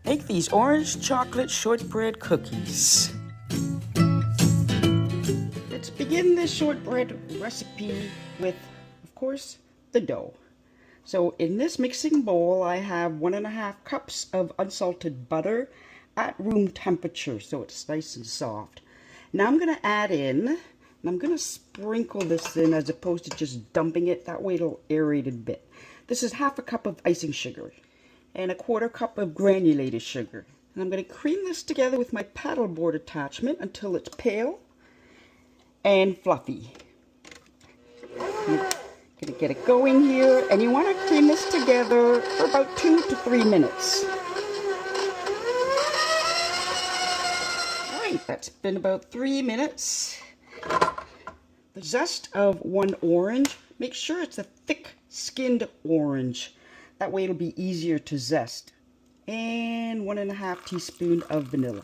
Make these orange chocolate shortbread cookies. Let's begin this shortbread recipe with, of course, the dough. So in this mixing bowl, I have 1.5 cups of unsalted butter at room temperature, so it's nice and soft. Now I'm going to add in, and I'm going to sprinkle this in as opposed to just dumping it. That way it'll aerate a bit. This is 1/2 cup of icing sugar and 1/4 cup of granulated sugar. And I'm going to cream this together with my paddleboard attachment until it's pale and fluffy. I'm going to get it going here, and you want to cream this together for about 2 to 3 minutes. Alright, that's been about 3 minutes. The zest of 1 orange, make sure it's a thick-skinned orange. That way it'll be easier to zest. And 1.5 teaspoons of vanilla.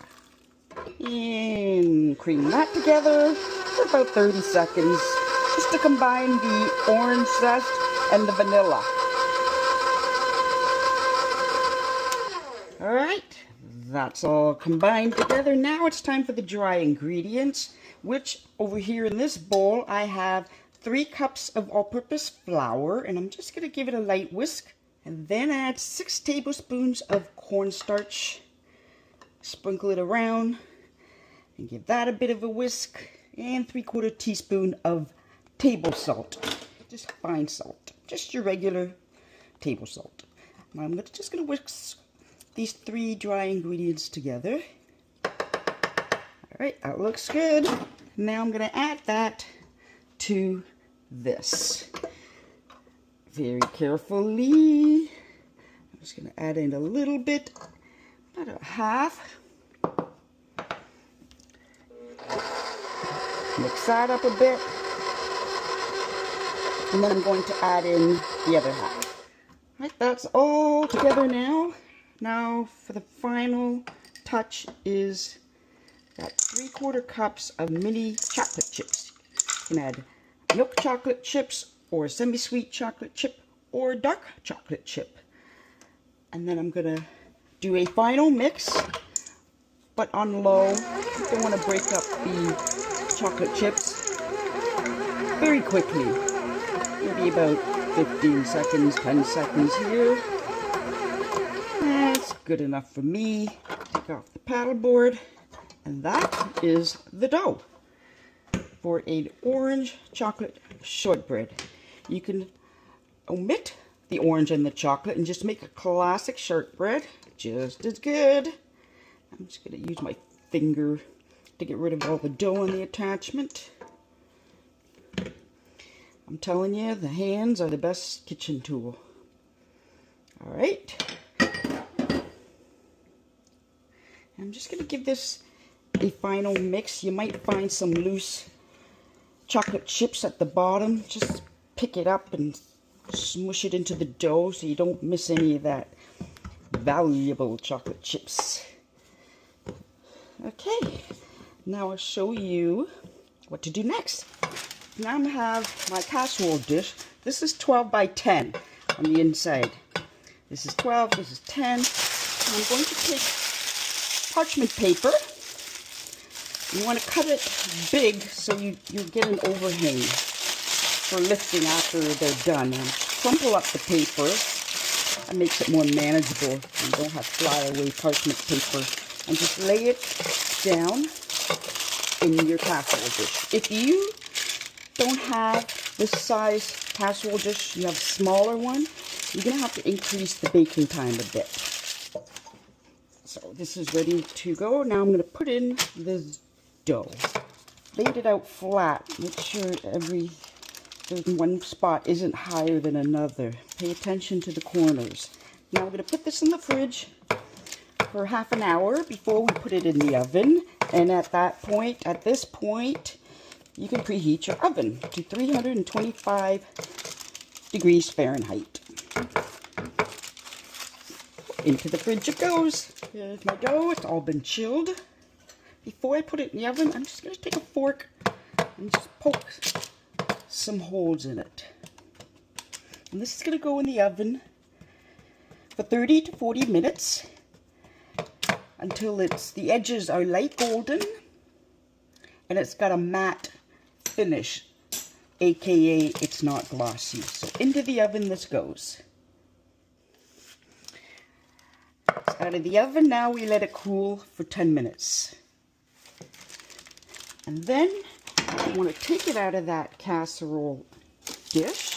And cream that together for about 30 seconds. Just to combine the orange zest and the vanilla. Alright, that's all combined together. Now it's time for the dry ingredients, which over here in this bowl I have 3 cups of all-purpose flour, and I'm just going to give it a light whisk. And then add 6 tablespoons of cornstarch. Sprinkle it around and give that a bit of a whisk. And 3/4 teaspoon of table salt. Just fine salt. Just your regular table salt. Now I'm just going to whisk these 3 dry ingredients together. Alright, that looks good. Now I'm going to add that to this. Very carefully. I'm just going to add in a little bit, about 1/2. Mix that up a bit. And then I'm going to add in the other 1/2. Right, that's all together now. Now for the final touch is that 3/4 cups of mini chocolate chips. You can add milk chocolate chips, or semi-sweet chocolate chip, or dark chocolate chip. And then I'm going to do a final mix, but on low. You don't want to break up the chocolate chips very quickly. Maybe about 15 seconds, 10 seconds here. That's good enough for me. Take off the paddleboard, and that is the dough for an orange chocolate shortbread. You can omit the orange and the chocolate and just make a classic shortbread, just as good. I'm just going to use my finger to get rid of all the dough on the attachment. I'm telling you, the hands are the best kitchen tool. Alright. I'm just going to give this a final mix. You might find some loose chocolate chips at the bottom. Just pick it up and smush it into the dough so you don't miss any of that valuable chocolate chips. Okay, now I'll show you what to do next. Now I'm going to have my casserole dish. This is 12 by 10 on the inside. This is 12, this is 10. I'm going to take parchment paper. You want to cut it big so you get an overhang for lifting after they're done. And crumple up the paper. That makes it more manageable. You don't have flyaway parchment paper. And just lay it down in your casserole dish. If you don't have this size casserole dish, you have a smaller one, you're going to have to increase the baking time a bit. So this is ready to go. Now I'm going to put in the dough. Laid it out flat. Make sure one spot isn't higher than another. Pay attention to the corners. Now we're going to put this in the fridge for half an hour before we put it in the oven. And at this point, you can preheat your oven to 325 degrees Fahrenheit. Into the fridge it goes. Here's my dough. It's all been chilled. Before I put it in the oven, I'm just going to take a fork and just poke some holes in it. And this is going to go in the oven for 30 to 40 minutes. until the edges are light golden and it's got a matte finish, aka it's not glossy. So into the oven this goes. It's out of the oven. Now we let it cool for 10 minutes. And then you want to take it out of that casserole dish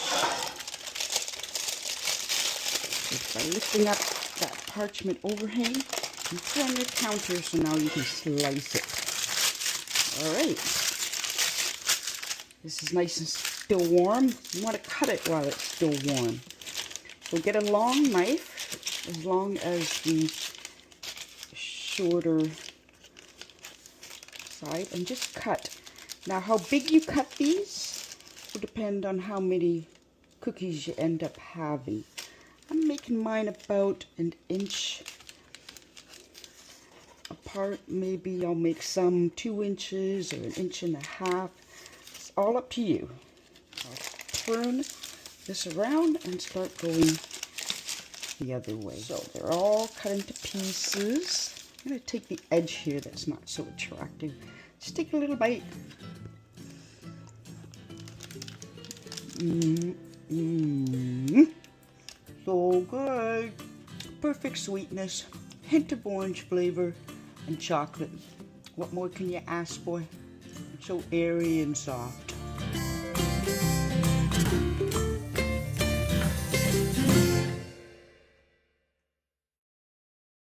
just by lifting up that parchment overhang and put it on your counter so now you can slice it. Alright. This is nice and still warm. You want to cut it while it's still warm. So get a long knife, as long as the shorter side, and just cut. Now how big you cut these will depend on how many cookies you end up having. I'm making mine about an inch apart. Maybe I'll make some 2 inches or 1.5 inches. It's all up to you. I'll turn this around and start going the other way. So they're all cut into pieces. I'm going to take the edge here that's not so attractive. Just take a little bite. So good. Perfect sweetness, hint of orange flavor, and chocolate. What more can you ask for? It's so airy and soft.